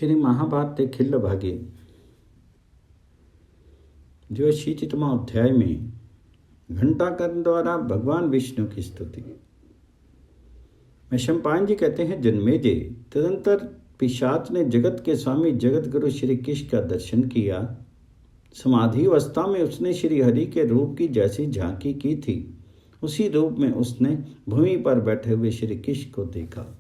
श्री महाभारत खिल्ल भागे जो 86वां अध्याय में घंटाकर्ण द्वारा भगवान विष्णु की स्तुति में शंपायन जी कहते हैं, जन्मेजय तदंतर पिशाच ने जगत के स्वामी जगत गुरु श्री कृष्ण का दर्शन किया। समाधि अवस्था में उसने श्री हरि के रूप की जैसी झांकी की थी, उसी रूप में उसने भूमि पर बैठे हुए श्री कृष्ण को देखा।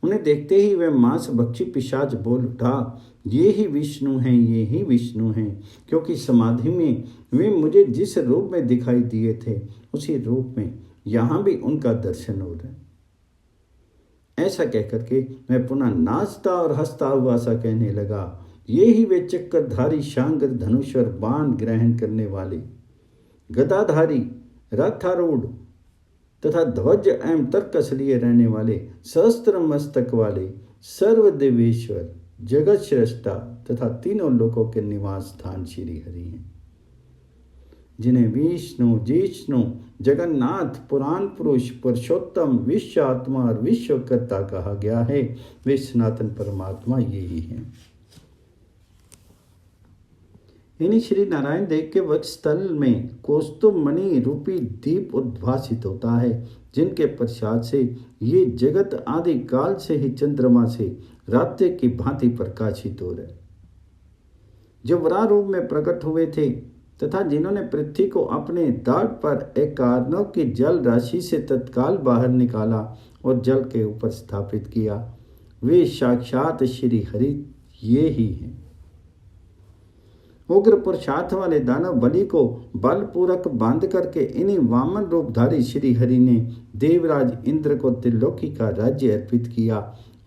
उन्हें देखते ही वह मांस भक्षी पिशाच बोल उठा, ये ही विष्णु हैं, ये ही विष्णु हैं, क्योंकि समाधि में वे मुझे जिस रूप में दिखाई दिए थे उसी रूप में यहाँ भी उनका दर्शन हो रहा है। ऐसा कहकर के मैं पुनः नाचता और हंसता हुआ सा कहने लगा, ये ही वे चक्रधारी शांगर धनुष और बाण ग्रहण करने वाले, गदाधारी, रथारूढ़ तथा ध्वज एवं तर्कस लिए रहने वाले, सहस्त्र मस्तक वाले, सर्वदेवेश्वर, जगत श्रेष्ठा तथा तीनों लोकों के निवास स्थान श्री हरि हैं, जिन्हें विष्णु, जिष्णु, जगन्नाथ, पुराण पुरुष, पुरुषोत्तम, विश्व आत्मा और विश्वकर्ता कहा गया है। वे सनातन परमात्मा यही हैं। इन्हीं श्री नारायण देव के वक्षस्थल में कौस्तुभ मणि रूपी दीप उद्भासित होता है, जिनके प्रसाद से ये जगत आदि काल से ही चंद्रमा से रात्रि की भांति प्रकाशित हो रहे, जो वराह रूप में प्रकट हुए थे तथा जिन्होंने पृथ्वी को अपने दाढ़ पर एकार्णव की जल राशि से तत्काल बाहर निकाला और जल के ऊपर स्थापित किया, वे साक्षात श्री हरि ये ही हैं। उग्र पुरुषार्थ वाले दानव बलि को बलपूर्वक बांध करके इन्हीं वामन रूपधारी श्री हरि ने देवराज इंद्र को त्रिलोकी का राज्य अर्पित किया।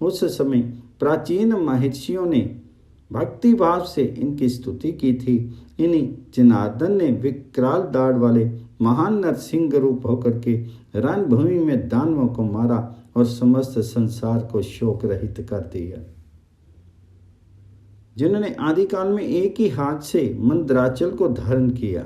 उस समय प्राचीन महर्षियों ने भक्ति भाव से इनकी स्तुति की थी। इन्हीं जनार्दन ने विकराल दाढ़ वाले महान नरसिंह रूप होकर के रणभूमि में दानवों को मारा और समस्त संसार को शोक रहित कर दिया, जिन्होंने आदिकाल में एक ही हाथ से मंदराचल को धारण किया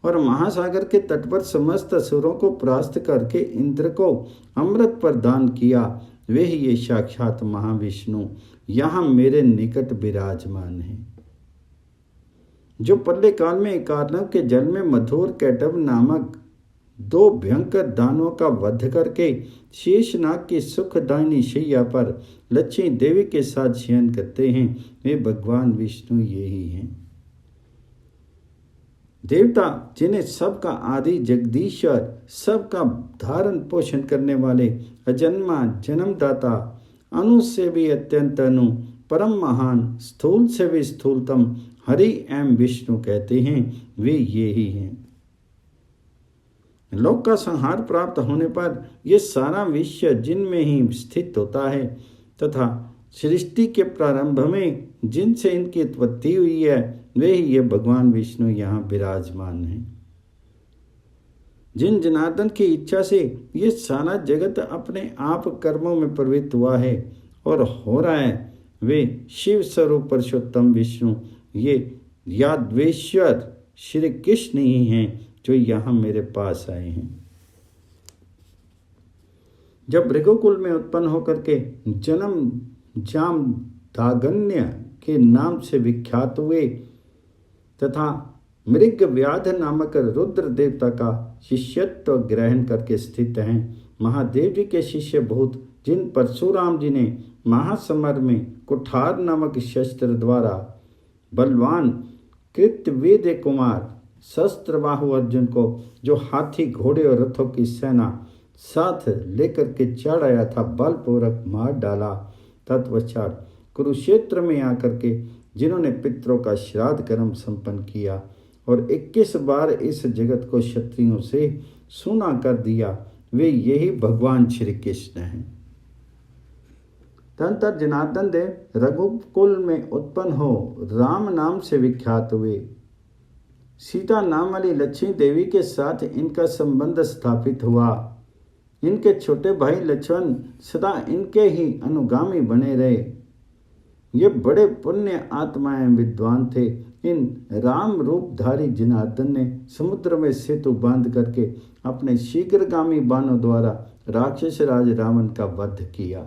और महासागर के तट पर समस्त असुरों को परास्त करके इंद्र को अमृत प्रदान किया। वे ही ये साक्षात महाविष्णु यहाँ मेरे निकट विराजमान हैं, जो प्रलय काल में कार्णव के जल में मधुर कैटव नामक दो भयंकर दानवों का वध करके शेषनाग की सुखदायिनी शैया पर लक्ष्मी देवी के साथ शयन करते हैं। वे भगवान विष्णु यही हैं। देवता जिन्हें सबका आदि जगदीश्वर, सबका धारण पोषण करने वाले, अजन्मा जन्मदाता, अनु से भी अत्यंत अनु, परम महान, स्थूल से भी स्थूलतम हरि एवं विष्णु कहते हैं, वे ये ही हैं। लोक का संहार प्राप्त होने पर यह सारा विश्व जिनमें ही स्थित होता है तथा सृष्टि के प्रारंभ में जिनसे इनकी उत्पत्ति हुई है, वे ही ये भगवान विष्णु यहाँ विराजमान हैं। जिन जनार्दन की इच्छा से ये सारा जगत अपने आप कर्मों में प्रवृत्त हुआ है और हो रहा है, वे शिव स्वरूप पुरुषोत्तम विष्णु ये यादवेश्वर श्री कृष्ण ही हैं, जो यहाँ मेरे पास आए हैं। जब भृगुकुल में उत्पन्न होकर के जन्म जामदागन्य के नाम से विख्यात हुए तथा मृग व्याध नामक रुद्र देवता का शिष्यत्व ग्रहण करके स्थित हैं, महादेव जी के शिष्य भूत जिन परशुराम जी ने महासमर में कुठार नामक शस्त्र द्वारा बलवान कृतवेद कुमार शस्त्रबाहु अर्जुन को, जो हाथी घोड़े और रथों की सेना साथ लेकर के चढ़ आया था, बलपूर्वक मार डाला, तत्पश्चात कुरुक्षेत्र में आकर के जिन्होंने पितरों का श्राद्ध कर्म संपन्न किया और 21 बार इस जगत को क्षत्रियों से सूना कर दिया, वे यही भगवान श्री कृष्ण हैं। तदंतर जनार्दन देव रघुकुल में उत्पन्न हो राम नाम से विख्यात हुए। सीता नाम वाली लक्ष्मी देवी के साथ इनका संबंध स्थापित हुआ। इनके छोटे भाई लक्ष्मण सदा इनके ही अनुगामी बने रहे। ये बड़े पुण्य आत्माएं विद्वान थे। इन राम रूपधारी जनार्दन ने समुद्र में सेतु बांध करके अपने शीघ्रगामी बाणों द्वारा राक्षस राज रावण का वध किया।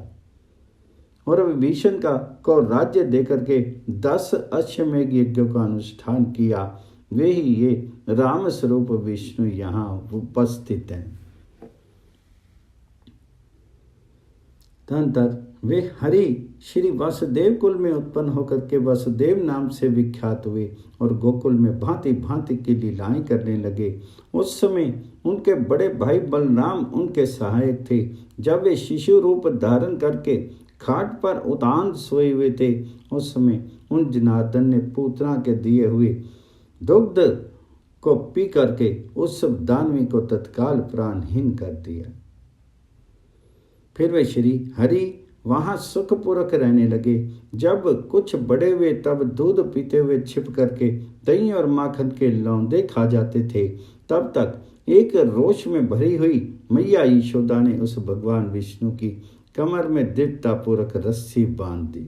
और विभीषण को राज्य देकर के 10 अश्वमेघ यज्ञों का अनुष्ठान किया, वे ही ये राम स्वरूप विष्णु यहाँ उपस्थित हैं। तदनंतर वे हरि श्री वासुदेव कुल में उत्पन्न होकर के वासुदेव नाम से विख्यात हुए और गोकुल में भांति भांति की लीलाएं करने लगे। उस समय उनके बड़े भाई बलराम उनके सहायक थे। जब वे शिशु रूप धारण करके खाट पर उतान सोए हुए थे, उस समय उन जनार्दन ने पूतना के दिए हुए दुग्ध को पी करके उस दानवी को तत्काल प्राणहीन कर दिया। फिर वे श्री हरि वहाँ सुखपूर्वक रहने लगे। जब कुछ बड़े हुए तब दूध पीते हुए छिप करके दही और माखन के लौंदे खा जाते थे। तब तक एक रोष में भरी हुई मैया यशोदा ने उस भगवान विष्णु की कमर में दृढ़तापूर्वक रस्सी बांध दी।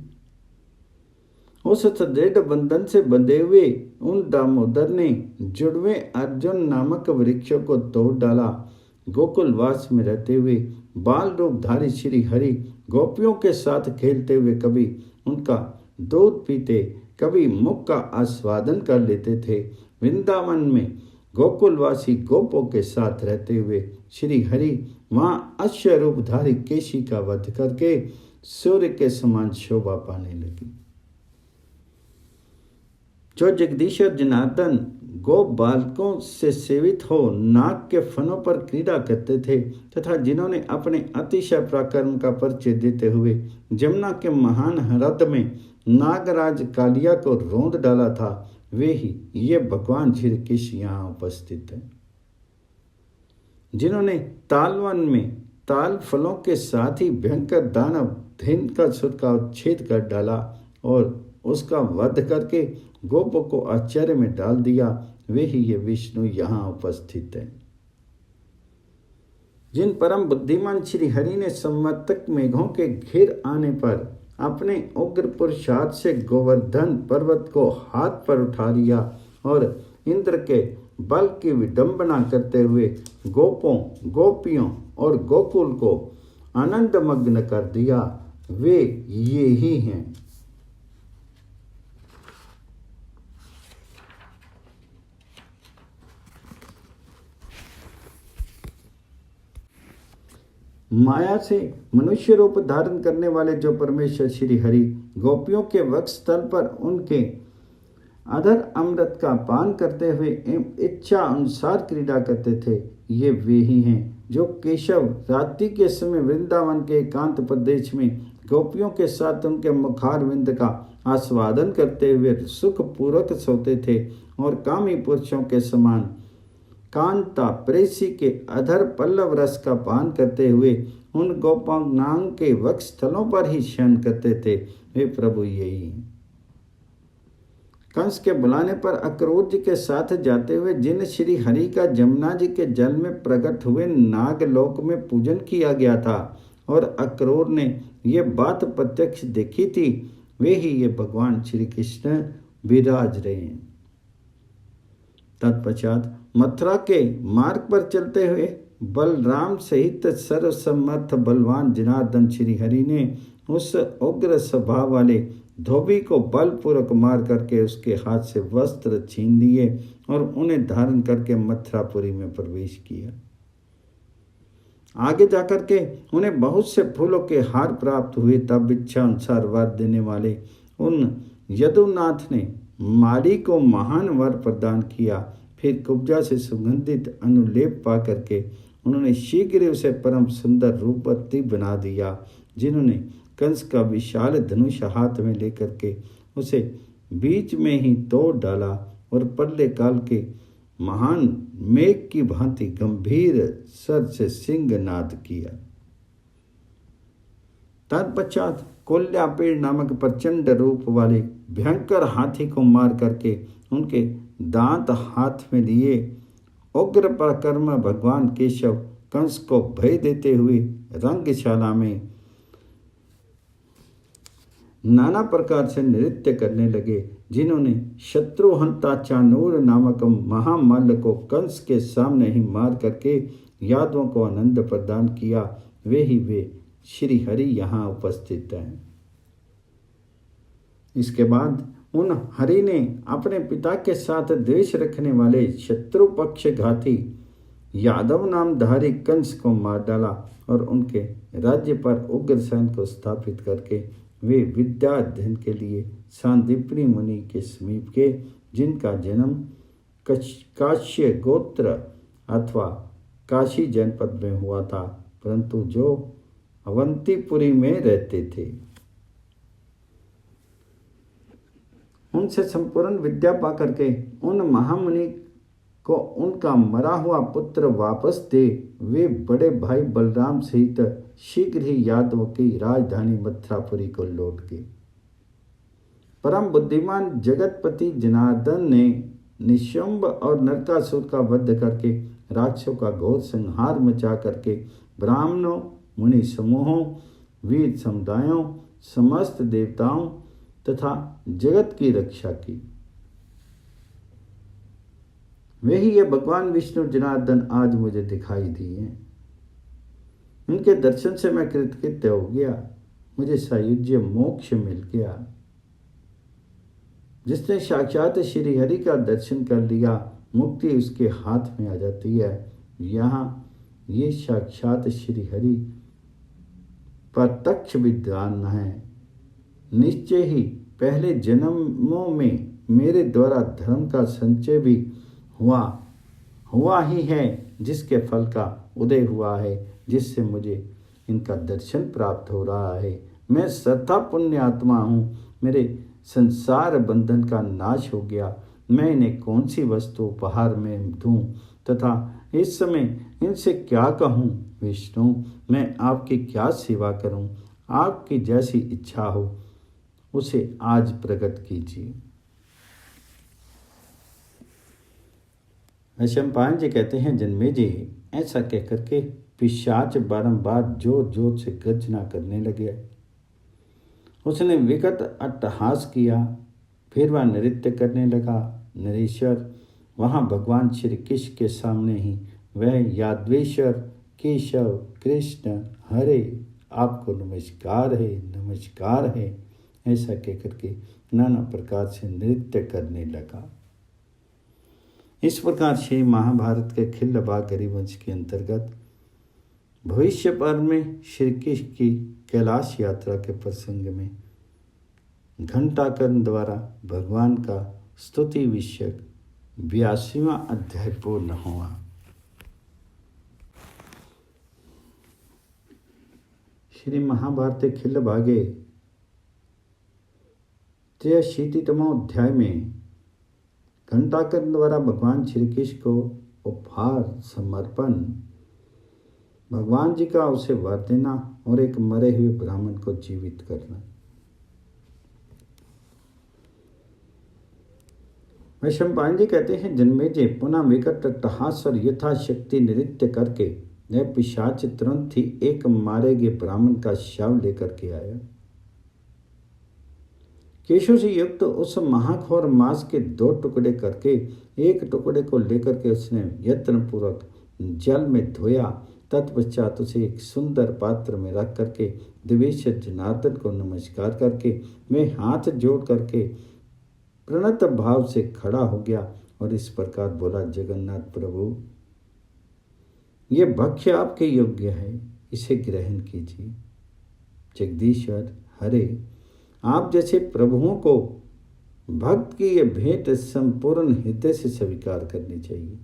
उस दृढ़ बंधन से बंधे हुए उन दामोदर ने जुड़वे अर्जुन नामक वृक्षों को तोड़ डाला। गोकुलवास में रहते हुए बाल रूपधारी श्री हरि गोपियों के साथ खेलते हुए कभी उनका दूध पीते, कभी मुख का आस्वादन कर लेते थे। वृंदावन में गोकुलवासी गोपों के साथ रहते हुए श्री हरि वहाँ अश्व रूपधारी केशी का वध करके सूर्य के समान शोभा पाने लगी। जो जगदीश्वर जनार्दन गो बालकों से सेवित हो नाग के फनों पर क्रीड़ा करते थे तथा जिन्होंने अपने अतिशय पराक्रम का परिचय देते हुए जमुना के महान ह्रद में नागराज कालिया को रोंद डाला था, वे ही ये भगवान श्री कृष्ण यहाँ उपस्थित हैं। जिन्होंने तालवन में ताल फलों के साथ ही भयंकर दानव धेनुकासुर का उच्छेद कर डाला और उसका वध करके गोपों को आश्चर्य में डाल दिया, वे ही ये विष्णु यहाँ उपस्थित हैं। जिन परम बुद्धिमान श्री हरि ने संवर्तक मेघों के घिर आने पर अपने उग्र पुरुषार्थ से गोवर्धन पर्वत को हाथ पर उठा लिया और इंद्र के बल की विडंबना करते हुए गोपों, गोपियों और गोकुल को आनंदमग्न कर दिया, वे ये ही हैं। माया से मनुष्य रूप धारण करने वाले जो परमेश्वर श्री हरि गोपियों के वक्षस्थल पर उनके अधर अमृत का पान करते हुए इच्छा अनुसार क्रीड़ा करते थे, ये वे ही हैं जो केशव रात्रि के समय वृंदावन के एकांत प्रदेश में गोपियों के साथ उनके मुखारविंद का आस्वादन करते हुए सुखपूर्वक सोते थे और कामी पुरुषों के समान कांता प्रेसी के अधर पल्लव रस का पान करते हुए उन गोपांगनाओं के वक्षस्थलों पर ही शयन करते थे। वे प्रभु यही कंस के बुलाने पर अक्रूर जी के साथ जाते हुए जिन श्री हरि का जमुना जी के जल में प्रकट हुए नागलोक में पूजन किया गया था और अक्रूर ने ये बात प्रत्यक्ष देखी थी, वे ही ये भगवान श्री कृष्ण विराज रहे हैं। तत्पश्चात मथुरा के मार्ग पर चलते हुए बलराम सहित सर्वसमर्थ बलवान जनार्दन श्री हरि ने उस उग्र स्वभाव वाले धोबी को बलपूर्वक मार करके उसके हाथ से वस्त्र छीन लिए और उन्हें धारण करके मथुरापुरी में प्रवेश किया। आगे जाकर के उन्हें बहुत से फूलों के हार प्राप्त हुए। तब इच्छा अनुसार वर देने वाले उन यदुनाथ ने माली को महान वर प्रदान किया। फिर कुब्जा से सुगंधित अनुलेप पा करके उन्होंने शीघ्र उसे परम सुंदर रूपवती बना दिया। जिन्होंने कंस का विशाल धनुष हाथ में लेकर के उसे बीच में ही तोड़ डाला और प्रलय काल के महान मेघ की भांति गंभीर स्वर से सिंहनाद किया। तत्पश्चात कोल्यापेड़ नामक प्रचंड रूप वाले भयंकर हाथी को मार करके उनके दांत हाथ में लिए उग्र पराक्रम भगवान केशव कंस को भय देते हुए रंगशाला में नाना प्रकार से नृत्य करने लगे। जिन्होंने शत्रुहंता चानूर नामक महामल्ल को कंस के सामने ही मार करके यादवों को आनंद प्रदान किया, वे ही वे श्री हरि यहाँ उपस्थित हैं। इसके बाद उन हरि ने अपने पिता के साथ द्वेष रखने वाले शत्रु पक्ष घाती यादव नामधारी कंस को मार डाला और उनके राज्य पर उग्रसेन को स्थापित करके वे विद्या अध्ययन के लिए सांदीपनी मुनि के समीप के, जिनका जन्म काश्य गोत्र अथवा काशी जनपद में हुआ था, परंतु जो अवंतीपुरी में रहते थे, उनसे संपूर्ण विद्या पा करके उन महामुनि को उनका मरा हुआ पुत्र वापस दे वे बड़े भाई बलराम सहित शीघ्र ही यादवों की राजधानी मथुरापुरी को लौट गए। परम बुद्धिमान जगतपति जनार्दन ने निशंब और नरकासुर का वध करके राक्षसों का घोर संहार मचा करके ब्राह्मणों, मुनि समूहों, वीर समुदायों, समस्त देवताओं तथा जगत की रक्षा की। वही ये भगवान विष्णु जनार्दन आज मुझे दिखाई दिए हैं। उनके दर्शन से मैं कृतकृत्य हो गया, मुझे सायुज्य मोक्ष मिल गया। जिसने साक्षात श्री हरि का दर्शन कर लिया, मुक्ति उसके हाथ में आ जाती है। यहाँ ये साक्षात श्री हरि प्रत्यक्ष विद्वान है। निश्चय ही पहले जन्मों में मेरे द्वारा धर्म का संचय भी हुआ ही है, जिसके फल का उदय हुआ है, जिससे मुझे इनका दर्शन प्राप्त हो रहा है। मैं सदा पुण्य आत्मा हूँ, मेरे संसार बंधन का नाश हो गया। मैं इन्हें कौन सी वस्तु उपहार में दूँ तथा इस समय इनसे क्या कहूँ? विष्णु, मैं आपकी क्या सेवा करूँ? आपकी जैसी इच्छा हो उसे आज प्रकट कीजिए। वैशंपायन जी कहते हैं, जन्मेजय, ऐसा कहकर के पिशाच बारंबार जोर जोर से गर्जना करने लगे। उसने विकट अट्टहास किया, फिर वह नृत्य करने लगा। नरेश्वर, वहाँ भगवान श्री कृष्ण के सामने ही वह यादवेश्वर केशव कृष्ण हरे आपको नमस्कार है, नमस्कार है, ऐसा कहकर के नाना प्रकार से नृत्य करने लगा। इस प्रकार से महाभारत के खिल्लबाग हरिवंश के अंतर्गत भविष्य पर्व में श्री कृष्ण की कैलाश यात्रा के प्रसंग में घंटाकर्ण द्वारा भगवान का स्तुति विषयक 82वां अध्याय पूर्ण हुआ। श्री महाभारत खिल्लभागे 83तमो अध्याय में घंटाकर्ण द्वारा भगवान श्री कृष्ण को उपहार समर्पण, भगवान जी का उसे वर देना और एक मरे हुए ब्राह्मण को जीवित करना। वैशंपायन जी कहते हैं, जन्मेजय, पुनः विकट अट्टहास और यथाशक्ति नृत्य करके यह पिशाच तुरंत ही एक मारे गए ब्राह्मण का शव लेकर के आया। केशों से युक्त उस महाघोर मांस के 2 टुकड़े करके एक टुकड़े को लेकर के उसने यत्नपूर्वक जल में धोया। तत्पश्चात उसे एक सुंदर पात्र में रख करके दिवेश्वर जनार्दन को नमस्कार करके वे हाथ जोड़ करके प्रणत भाव से खड़ा हो गया और इस प्रकार बोला, जगन्नाथ प्रभु, ये भक्ष्य आपके योग्य है, इसे ग्रहण कीजिए। जगदीश्वर हरे, आप जैसे प्रभुओं को भक्त की ये भेंट संपूर्ण हृदय से स्वीकार करनी चाहिए।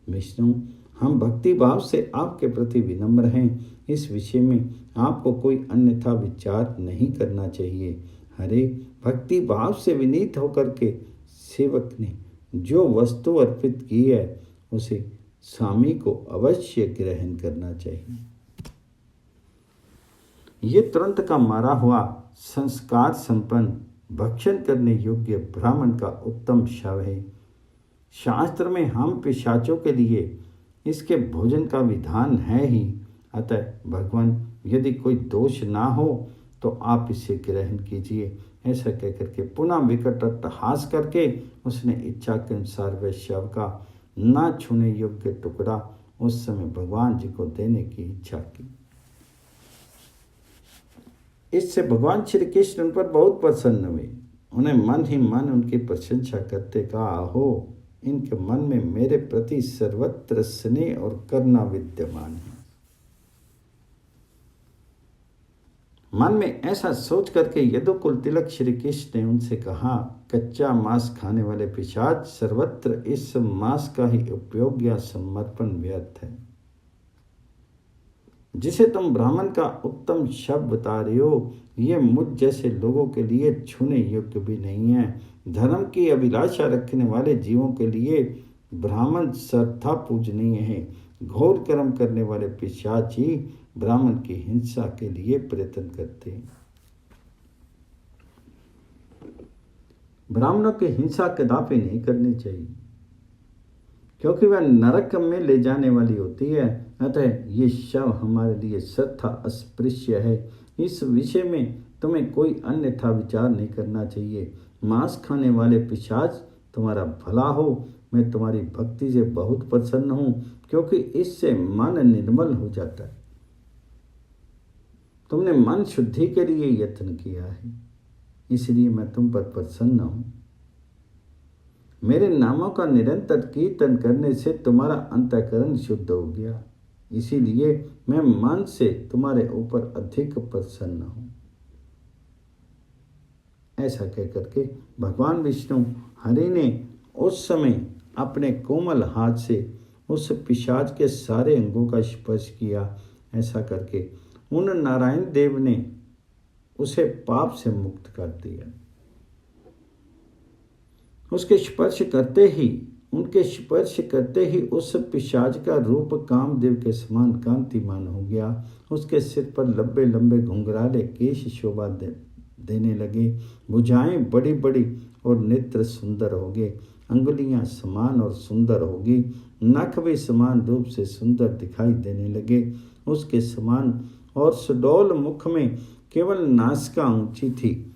विष्णु, हम भक्ति भाव से आपके प्रति विनम्र हैं। इस विषय में आपको कोई अन्यथा विचार नहीं करना चाहिए। हरे, भक्ति भाव से विनीत होकर के सेवक ने जो वस्तु अर्पित की है उसे स्वामी को अवश्य ग्रहण करना चाहिए। ये तुरंत का मारा हुआ संस्कार संपन्न भक्षण करने योग्य ब्राह्मण का उत्तम शव है। शास्त्र में हम पिशाचों के लिए इसके भोजन का विधान है ही। अतः भगवान, यदि कोई दोष ना हो तो आप इसे ग्रहण कीजिए। ऐसा कहकर के पुनः विकट अट्टहास करके उसने इच्छा के अनुसार वह शव का ना छूने योग्य टुकड़ा उस समय भगवान जी को देने की इच्छा की। इससे भगवान श्री कृष्ण उन पर बहुत प्रसन्न हुए। उन्हें मन ही मन उनकी प्रशंसा करते कहा, आहो, इनके मन में मेरे प्रति सर्वत्र स्नेह और करुणा विद्यमान है। मन में ऐसा सोच करके यदुकुल तिलक श्री कृष्ण ने उनसे कहा, कच्चा मांस खाने वाले पिशाच, सर्वत्र इस मांस का ही उपयोग या समर्पण व्यर्थ है। जिसे तुम ब्राह्मण का उत्तम शब्द बता रहे हो, ये मुझ जैसे लोगों के लिए छूने योग्य भी नहीं है। धर्म की अभिलाषा रखने वाले जीवों के लिए ब्राह्मण सर्वथा पूजनीय है। घोर कर्म करने वाले पिशाच ही ब्राह्मण की हिंसा के लिए प्रयत्न करते हैं। ब्राह्मणों की हिंसा कदापि नहीं करनी चाहिए, क्योंकि वह नरक में ले जाने वाली होती है। अतः ये शव हमारे लिए सर्वथा अस्पृश्य है। इस विषय में तुम्हें कोई अन्यथा विचार नहीं करना चाहिए। मांस खाने वाले पिशाच, तुम्हारा भला हो। मैं तुम्हारी भक्ति से बहुत प्रसन्न हूँ, क्योंकि इससे मन निर्मल हो जाता है। तुमने मन शुद्धि के लिए यत्न किया है, इसलिए मैं तुम पर प्रसन्न हूँ। मेरे नामों का निरंतर कीर्तन करने से तुम्हारा अंतःकरण शुद्ध हो गया, इसीलिए मैं मन से तुम्हारे ऊपर अधिक प्रसन्न हूँ। ऐसा कहकर के भगवान विष्णु हरि ने उस समय अपने कोमल हाथ से उस पिशाच के सारे अंगों का स्पर्श किया। ऐसा करके उन नारायण देव ने उसे पाप से मुक्त कर दिया। उनके स्पर्श करते ही उस पिशाच का रूप कामदेव के समान कांतिमान हो गया। उसके सिर पर लंबे लंबे घुंघराले केश शोभा देने लगे। भुजाएं बड़ी बड़ी और नेत्र सुंदर हो गए। अंगुलियां समान और सुंदर होगी। नख भी समान रूप से सुंदर दिखाई देने लगे। उसके समान और सुडौल मुख में केवल नासिका ऊंची थी।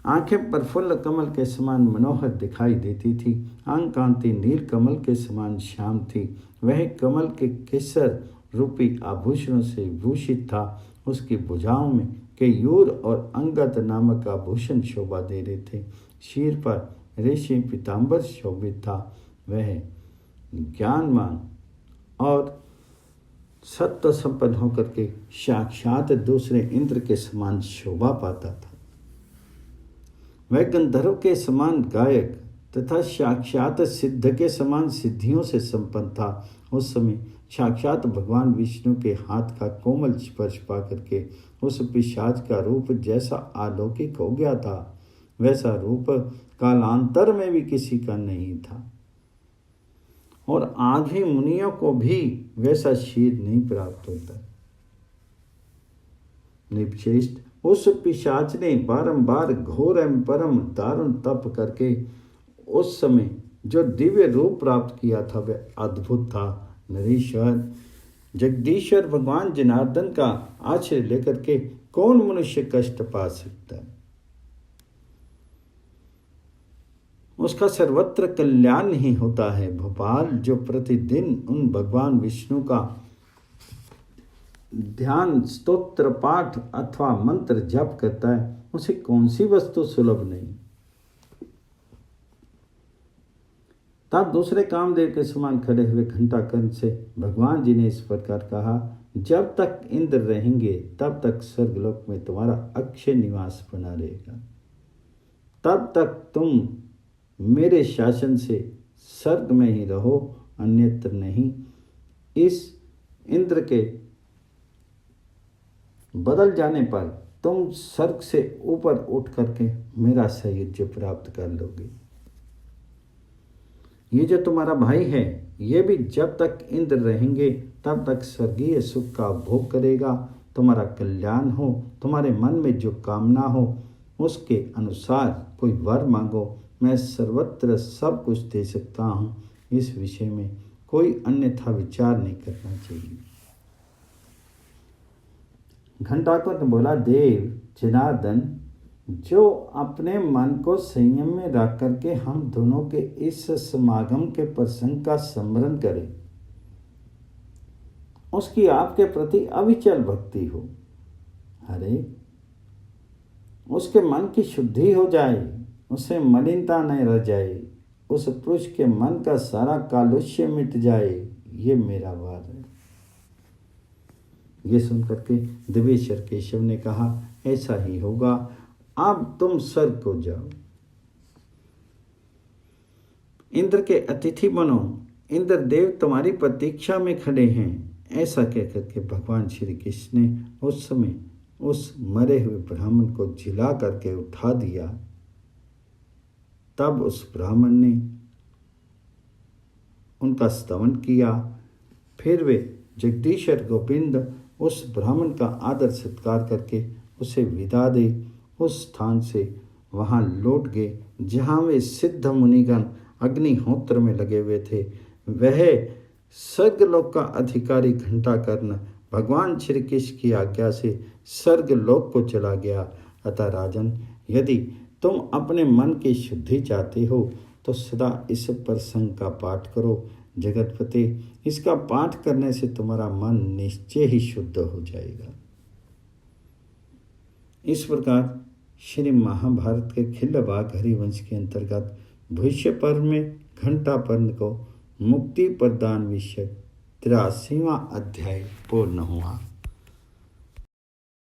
आंखें प्रफुल्ल कमल के समान मनोहर दिखाई देती थी। अंग कांति नील कमल के समान श्याम थी। वह कमल के केसर रूपी आभूषणों से भूषित था। उसकी भुजाओं में केयूर और अंगद नामक आभूषण शोभा दे रहे थे। शीर पर रेशमी पीताम्बर शोभित था। वह ज्ञानवान और सत्व संपन्न होकर के साक्षात दूसरे इंद्र के समान शोभा पाता था। वह गंधर्व के समान गायक तथा साक्षात सिद्ध के समान सिद्धियों से संपन्न था। उस समय साक्षात भगवान विष्णु के हाथ का कोमल स्पर्श पा करके उस पिशाच का रूप जैसा अलौकिक हो गया था, वैसा रूप कालांतर में भी किसी का नहीं था। और आज भी मुनियों को भी वैसा शीर नहीं प्राप्त होता। निपश्रेष्ठ, उस पिशाच ने बारंबार घोर एवं परम दारुण तप करके उस समय जो दिव्य रूप प्राप्त किया था वह अद्भुत था। नरेश्वर जगदीश्वर भगवान जनार्दन का आश्रय लेकर के कौन मनुष्य कष्ट पा सकता है? उसका सर्वत्र कल्याण ही होता है। भोपाल जो प्रतिदिन उन भगवान विष्णु का ध्यान, स्तोत्र पाठ अथवा मंत्र जप करता है, उसे कौन सी वस्तु सुलभ नहीं। तब दूसरे कामदेव के समान खड़े हुए घंटाकर्ण से भगवान जी ने इस प्रकार कहा, जब तक इंद्र रहेंगे तब तक स्वर्गलोक में तुम्हारा अक्षय निवास बना रहेगा। तब तक तुम मेरे शासन से स्वर्ग में ही रहो, अन्यत्र नहीं। इस इंद्र के बदल जाने पर तुम स्वर्ग से ऊपर उठ करके मेरा सायुज्य प्राप्त कर लोगे। ये जो तुम्हारा भाई है, ये भी जब तक इंद्र रहेंगे तब तक स्वर्गीय सुख का भोग करेगा। तुम्हारा कल्याण हो, तुम्हारे मन में जो कामना हो उसके अनुसार कोई वर मांगो, मैं सर्वत्र सब कुछ दे सकता हूँ। इस विषय में कोई अन्यथा विचार नहीं करना चाहिए। घंटाकर्ण बोला, देव जनार्दन, जो अपने मन को संयम में रख करके हम दोनों के इस समागम के प्रसंग का स्मरण करे, उसकी आपके प्रति अविचल भक्ति हो। अरे उसके मन की शुद्धि हो जाए, उसे मलिनता न रह जाए, उस पुरुष के मन का सारा कालुष्य मिट जाए, ये मेरा वार है। ये सुनकर के दिव्येश्वर केशव ने कहा, ऐसा ही होगा, अब तुम स्वर्ग को जाओ, इंद्र के अतिथि बनो, इंद्र देव तुम्हारी प्रतीक्षा में खड़े हैं। ऐसा कहकर के भगवान श्री कृष्ण ने उस समय उस मरे हुए ब्राह्मण को जिला करके उठा दिया। तब उस ब्राह्मण ने उनका स्तवन किया। फिर वे जगदीश्वर गोविंद उस ब्राह्मण का आदर सत्कार करके उसे विदा दे उस स्थान से वहाँ लौट गए जहाँ वे सिद्ध मुनिगण अग्निहोत्र में लगे हुए थे। वह स्वर्गलोक का अधिकारी घंटाकर्ण भगवान श्री कृष्ण की आज्ञा से स्वर्गलोक को चला गया। अतः राजन, यदि तुम अपने मन की शुद्धि चाहते हो तो सदा इस प्रसंग का पाठ करो। जगतपते, इसका पाठ करने से तुम्हारा मन निश्चय ही शुद्ध हो जाएगा। इस प्रकार श्री महाभारत के खिल्लबाग हरिवंश के अंतर्गत भविष्य पर्व में घंटा पर्व को मुक्ति प्रदान विषय 83वां अध्याय पूर्ण हुआ।